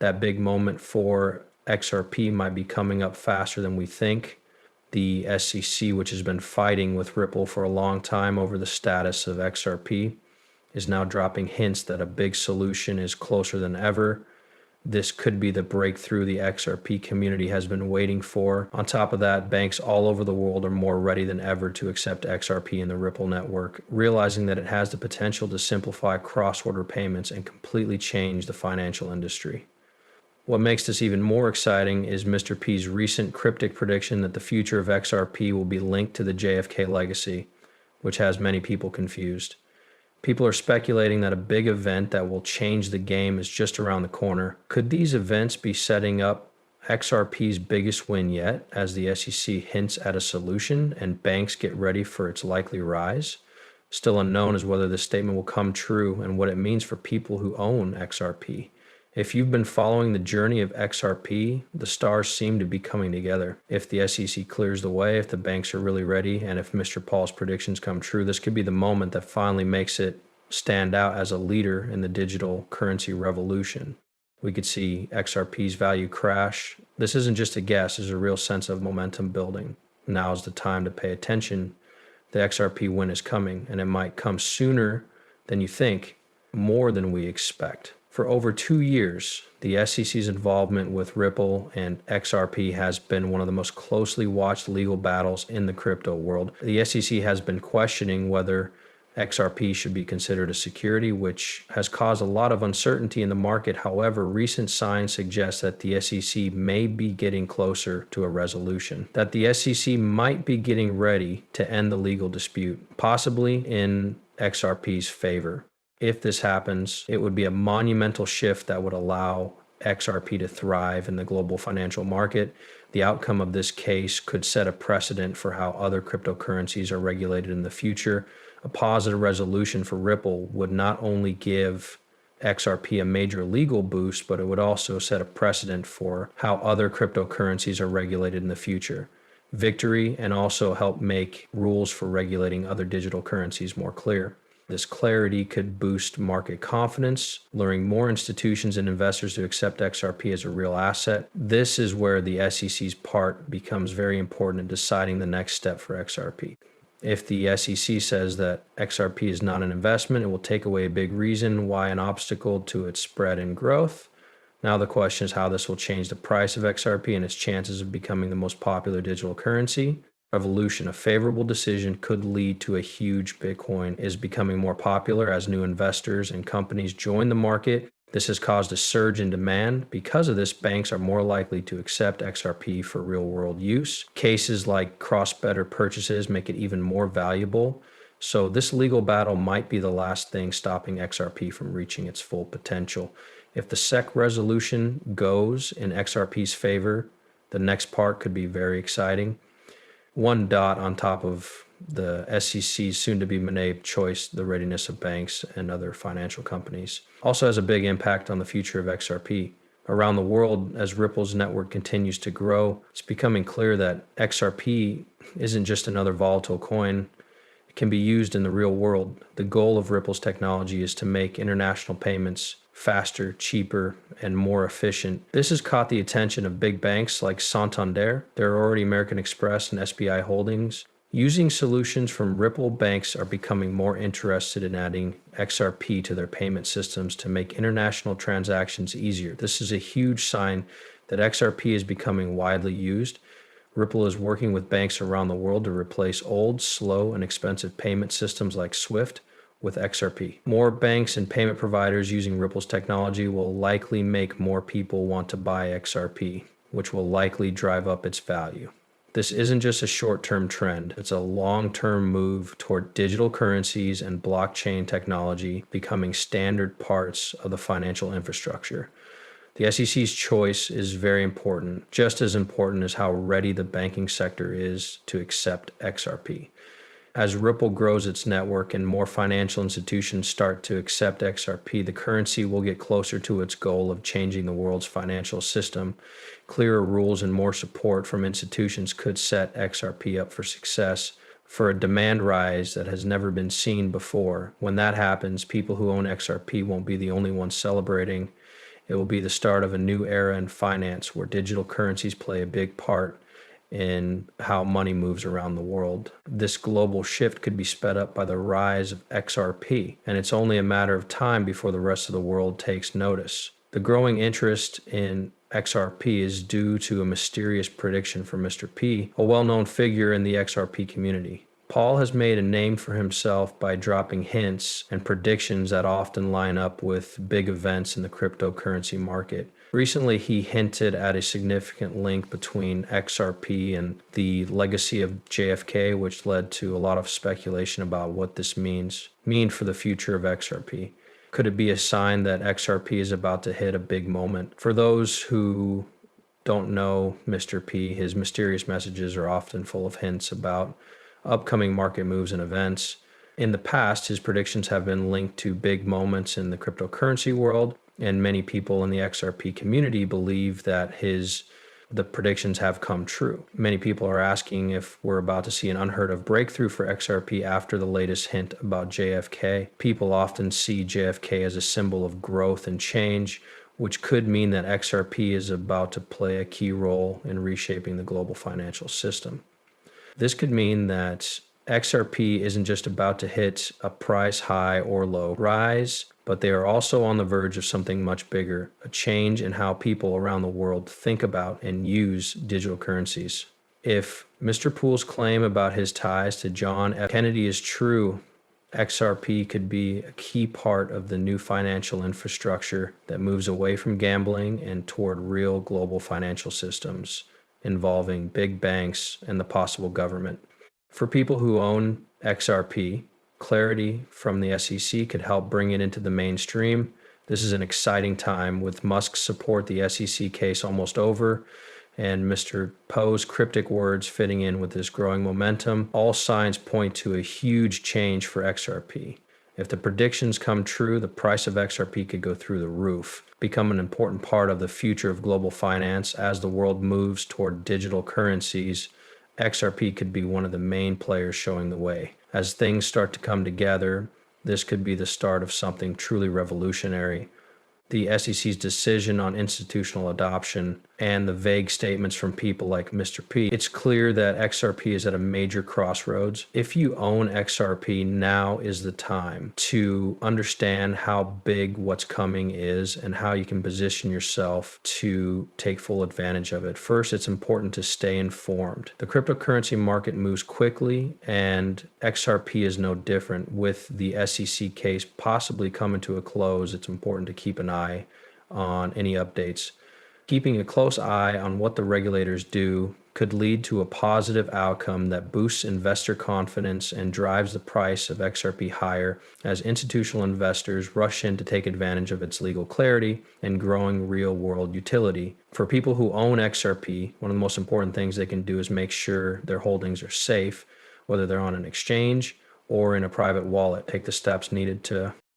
That big moment for XRP might be coming up faster than we think. The SEC, which has been fighting with Ripple for a long time over the status of XRP, is now dropping hints that a big solution is closer than ever. This could be the breakthrough the XRP community has been waiting for. On top of that, banks all over the world are more ready than ever to accept XRP in the Ripple network, realizing that it has the potential to simplify cross-border payments and completely change the financial industry. What makes this even more exciting is Mr. P's recent cryptic prediction that the future of XRP will be linked to the JFK legacy, which has many people confused. People are speculating that a big event that will change the game is just around the corner. Could these events be setting up XRP's biggest win yet, as the SEC hints at a solution and banks get ready for its likely rise? Still unknown is whether this statement will come true and what it means for people who own XRP. If you've been following the journey of XRP, the stars seem to be coming together. If the SEC clears the way, if the banks are really ready, and if Mr. Paul's predictions come true, this could be the moment that finally makes it stand out as a leader in the digital currency revolution. We could see XRP's value crash. This isn't just a guess, there's a real sense of momentum building. Now is the time to pay attention. The XRP win is coming, and it might come sooner than you think, more than we expect. For over 2 years, the SEC's involvement with Ripple and XRP has been one of the most closely watched legal battles in the crypto world. The SEC has been questioning whether XRP should be considered a security, which has caused a lot of uncertainty in the market. However, recent signs suggest that the SEC may be getting closer to a resolution, that the SEC might be getting ready to end the legal dispute, possibly in XRP's favor. If this happens, it would be a monumental shift that would allow XRP to thrive in the global financial market. The outcome of this case could set a precedent for how other cryptocurrencies are regulated in the future. A positive resolution for Ripple would not only give XRP a major legal boost, but it would also set a precedent for how other cryptocurrencies are regulated in the future. Victory, and also help make rules for regulating other digital currencies more clear. This clarity could boost market confidence, luring more institutions and investors to accept XRP as a real asset. This is where the SEC's part becomes very important in deciding the next step for XRP. If the SEC says that XRP is not an investment, it will take away a big reason why, an obstacle to its spread and growth. Now the question is how this will change the price of XRP and its chances of becoming the most popular digital currency. Revolution. A favorable decision could lead to a huge Bitcoin is becoming more popular as new investors and companies join the market. This has caused a surge in demand. Because of this, banks are more likely to accept XRP for real-world use. Cases like cross-border purchases make it even more valuable. So this legal battle might be the last thing stopping XRP from reaching its full potential. If the SEC resolution goes in XRP's favor, the next part could be very exciting. One dot on top of the SEC's soon-to-be named choice, the readiness of banks and other financial companies, also has a big impact on the future of XRP. Around the world, as Ripple's network continues to grow, it's becoming clear that XRP isn't just another volatile coin. It can be used in the real world. The goal of Ripple's technology is to make international payments faster, cheaper, and more efficient. This has caught the attention of big banks like Santander. There are already American Express and SBI Holdings. Using solutions from Ripple, banks are becoming more interested in adding XRP to their payment systems to make international transactions easier. This is a huge sign that XRP is becoming widely used. Ripple is working with banks around the world to replace old, slow, and expensive payment systems like SWIFT with XRP. More banks and payment providers using Ripple's technology will likely make more people want to buy XRP, which will likely drive up its value. This isn't just a short-term trend, it's a long-term move toward digital currencies and blockchain technology becoming standard parts of the financial infrastructure. The SEC's choice is very important, just as important as how ready the banking sector is to accept XRP. As Ripple grows its network and more financial institutions start to accept XRP, the currency will get closer to its goal of changing the world's financial system. Clearer rules and more support from institutions could set XRP up for success, for a demand rise that has never been seen before. When that happens, people who own XRP won't be the only ones celebrating. It will be the start of a new era in finance where digital currencies play a big part in how money moves around the world. This global shift could be sped up by the rise of XRP, and it's only a matter of time before the rest of the world takes notice. The growing interest in XRP is due to a mysterious prediction from Mr. P, a well-known figure in the XRP community. Paul has made a name for himself by dropping hints and predictions that often line up with big events in the cryptocurrency market. Recently, he hinted at a significant link between XRP and the legacy of JFK, which led to a lot of speculation about what this mean for the future of XRP. Could it be a sign that XRP is about to hit a big moment? For those who don't know Mr. P, his mysterious messages are often full of hints about upcoming market moves and events. In the past, his predictions have been linked to big moments in the cryptocurrency world, and many people in the XRP community believe that the predictions have come true. Many people are asking if we're about to see an unheard of breakthrough for XRP after the latest hint about JFK. People often see JFK as a symbol of growth and change, which could mean that XRP is about to play a key role in reshaping the global financial system. This could mean that XRP isn't just about to hit a price high or low rise, but they are also on the verge of something much bigger, a change in how people around the world think about and use digital currencies. If Mr. Poole's claim about his ties to John F. Kennedy is true, XRP could be a key part of the new financial infrastructure that moves away from gambling and toward real global financial systems involving big banks and the possible government. For people who own XRP, clarity from the SEC could help bring it into the mainstream. This is an exciting time with Musk's support, the SEC case almost over, and Mr. Poe's cryptic words fitting in with this growing momentum. All signs point to a huge change for XRP. If the predictions come true, the price of XRP could go through the roof, become an important part of the future of global finance as the world moves toward digital currencies. XRP could be one of the main players showing the way. As things start to come together, this could be the start of something truly revolutionary. The SEC's decision on institutional adoption and the vague statements from people like Mr. P, it's clear that XRP is at a major crossroads. If you own XRP, now is the time to understand how big what's coming is and how you can position yourself to take full advantage of it. First, it's important to stay informed. The cryptocurrency market moves quickly, and XRP is no different. With the SEC case possibly coming to a close, it's important to keep an eye on any updates. Keeping a close eye on what the regulators do could lead to a positive outcome that boosts investor confidence and drives the price of XRP higher as institutional investors rush in to take advantage of its legal clarity and growing real-world utility. For people who own XRP, one of the most important things they can do is make sure their holdings are safe, whether they're on an exchange or in a private wallet. Take the steps needed to